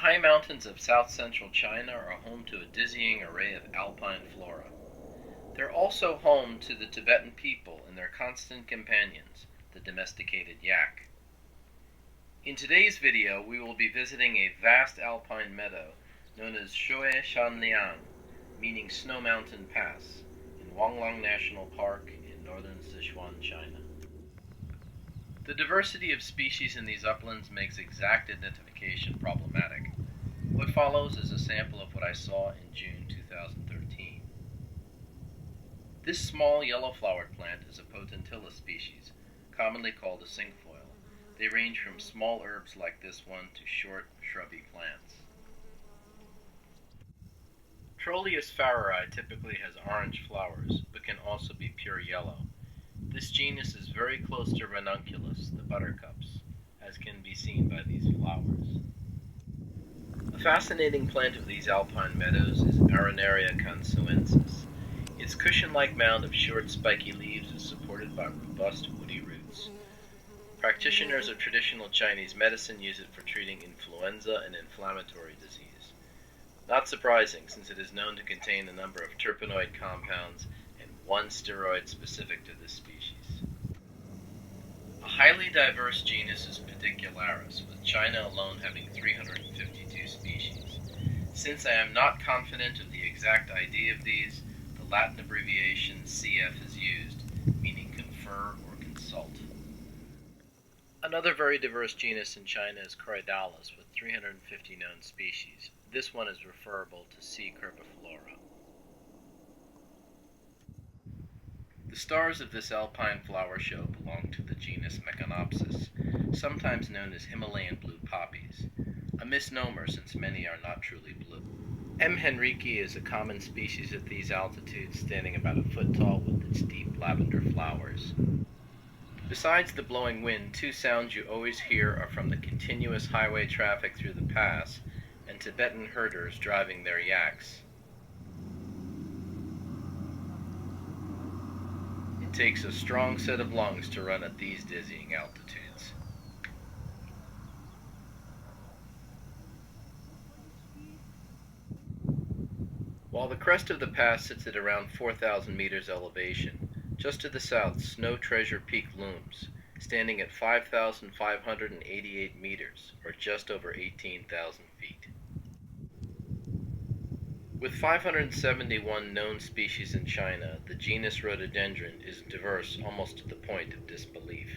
high mountains of south-central China are home to a dizzying array of alpine flora. They're also home to the Tibetan people and their constant companions, the domesticated yak. In today's video, we will be visiting a vast alpine meadow known as Shuishanliang, meaning Snow Mountain Pass, in Wanglong National Park in northern Sichuan, China. The diversity of species in these uplands makes exact identification problematic. What follows is a sample of what I saw in June 2013. This small yellow-flowered plant is a Potentilla species, commonly called a cinquefoil. They range from small herbs like this one to short, shrubby plants. Trollius farreri typically has orange flowers, but can also be pure yellow. This genus is very close to ranunculus, the buttercups, as can be seen by these flowers. A fascinating plant of these alpine meadows is Arenaria kansuensis. Its cushion-like mound of short, spiky leaves is supported by robust, woody roots. Practitioners of traditional Chinese medicine use it for treating influenza and inflammatory disease. Not surprising, since it is known to contain a number of terpenoid compounds and one steroid specific to this species. A highly diverse genus is Pedicularis, with China alone having 352 species. Since I am not confident of the exact ID of these, the Latin abbreviation CF is used, meaning confer or consult. Another very diverse genus in China is Corydalis, with 350 known species. This one is referable to C. curviflora. The stars of this alpine flower show belong to the genus Meconopsis, sometimes known as Himalayan blue poppies, a misnomer since many are not truly blue. M. henrici is a common species at these altitudes, standing about a foot tall with its deep lavender flowers. Besides the blowing wind, two sounds you always hear are from the continuous highway traffic through the pass and Tibetan herders driving their yaks. It takes a strong set of lungs to run at these dizzying altitudes. While the crest of the pass sits at around 4,000 meters elevation, just to the south, Snow Treasure Peak looms, standing at 5,588 meters, or just over 18,000 feet. With 571 known species in China, the genus Rhododendron is diverse almost to the point of disbelief.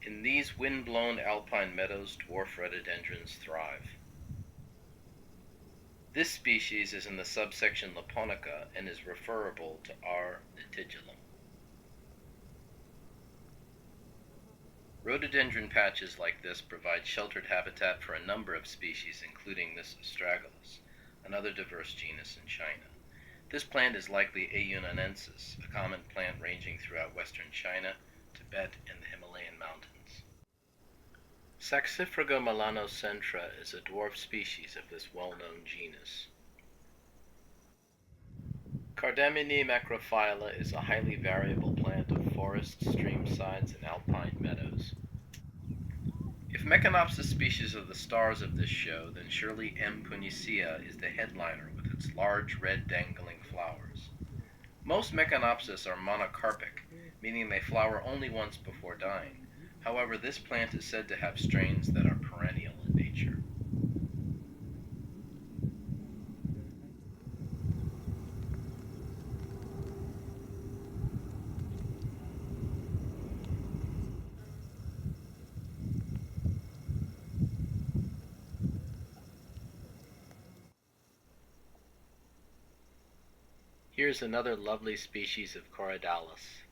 In these wind-blown alpine meadows, dwarf rhododendrons thrive. This species is in the subsection Laponica and is referable to R. litigillum. Rhododendron patches like this provide sheltered habitat for a number of species, including this Astragalus, another diverse genus in China. This plant is likely A. yunnanensis, a common plant ranging throughout western China, Tibet, and the Himalayan mountains. Saxifraga melanocentra is a dwarf species of this well-known genus. Cardamine macrophylla is a highly variable plant of forests, streamsides, and alpine meadows. If Meconopsis species are the stars of this show, then surely M. punicea is the headliner with its large red dangling flowers. Most Meconopsis are monocarpic, meaning they flower only once before dying. However, this plant is said to have strains that are perennial in nature. Here's another lovely species of Corydalis.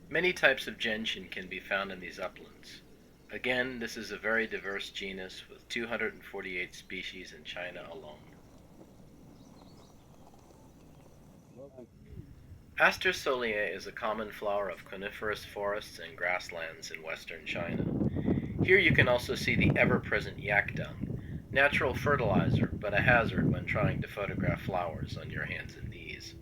Many types of gentian can be found in these uplands. Again, this is a very diverse genus with 248 species in China alone. Aster souliei is a common flower of coniferous forests and grasslands in western China. Here you can also see the ever-present yak dung, natural fertilizer, but a hazard when trying to photograph flowers on your hands and knees.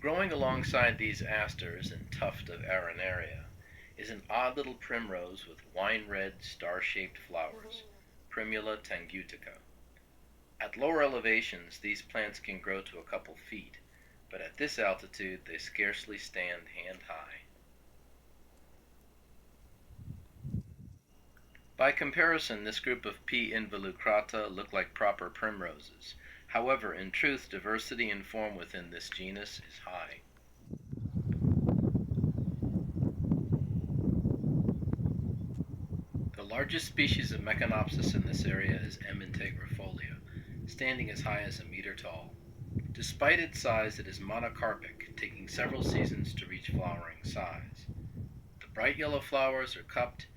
Growing alongside these asters and tuft of Arenaria is an odd little primrose with wine-red, star-shaped flowers, Primula tangutica. At lower elevations, these plants can grow to a couple feet, but at this altitude they scarcely stand hand-high. By comparison, this group of P. involucrata look like proper primroses. However, in truth, diversity in form within this genus is high. The largest species of Meconopsis in this area is M. integrifolia, standing as high as a meter tall. Despite its size, it is monocarpic, taking several seasons to reach flowering size. The bright yellow flowers are cupped,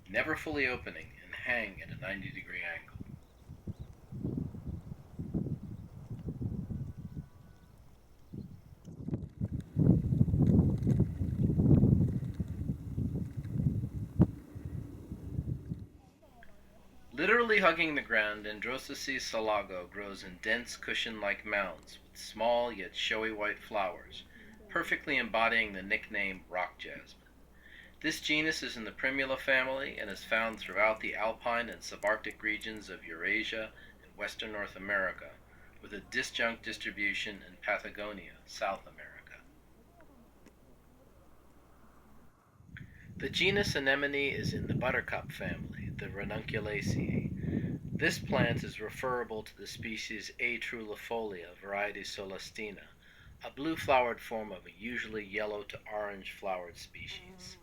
never fully opening, and hang at a 90-degree angle. Literally hugging the ground, Androsace selago grows in dense cushion-like mounds with small yet showy white flowers, perfectly embodying the nickname rock jasmine. This genus is in the Primula family and is found throughout the Alpine and subarctic regions of Eurasia and western North America, with a disjunct distribution in Patagonia, South America. The genus anemone is in the buttercup family, the Ranunculaceae. This plant is referable to the species A. trullifolia, variety Solestina, a blue-flowered form of a usually yellow to orange-flowered species.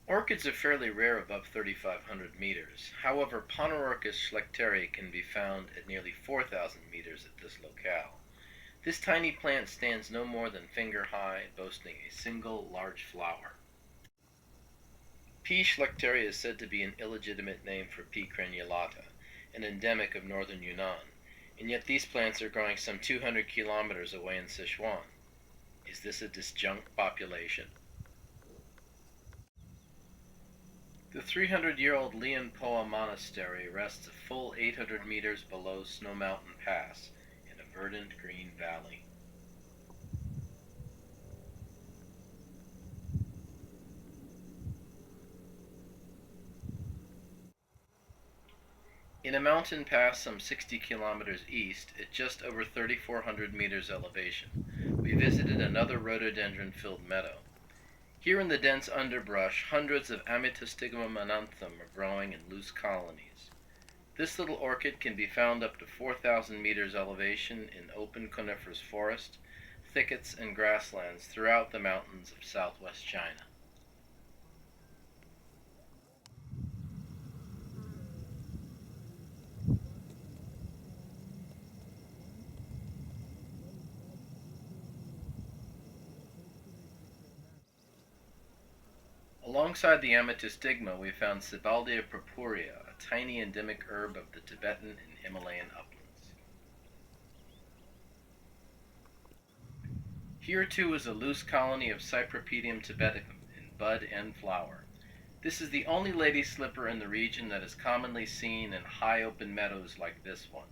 Orchids are fairly rare above 3,500 meters. However, Ponerorchis schlecteri can be found at nearly 4,000 meters at this locale. This tiny plant stands no more than finger high, boasting a single large flower. P. schlecteri is said to be an illegitimate name for P. crenulata, an endemic of northern Yunnan, and yet these plants are growing some 200 kilometers away in Sichuan. Is this a disjunct population? The 300-year-old Lin Po Monastery rests a full 800 meters below Snow Mountain Pass in a verdant green valley. In a mountain pass some 60 kilometers east, at just over 3,400 meters elevation, we visited another rhododendron-filled meadow. Here in the dense underbrush, hundreds of Amitostigma monanthum are growing in loose colonies. This little orchid can be found up to 4,000 meters elevation in open coniferous forest, thickets, and grasslands throughout the mountains of southwest China. Alongside the Amitostigma, we found Sibbaldia purpurea, a tiny endemic herb of the Tibetan and Himalayan uplands. Here too is a loose colony of Cypripedium tibeticum in bud and flower. This is the only lady slipper in the region that is commonly seen in high open meadows like this one.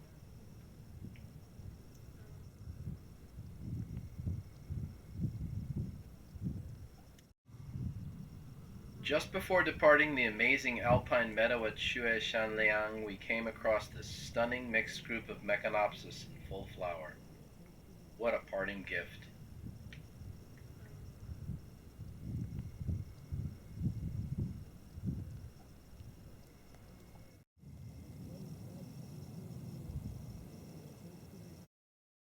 Just before departing the amazing alpine meadow at Shueishanliang, we came across this stunning mixed group of Meconopsis in full flower. What a parting gift.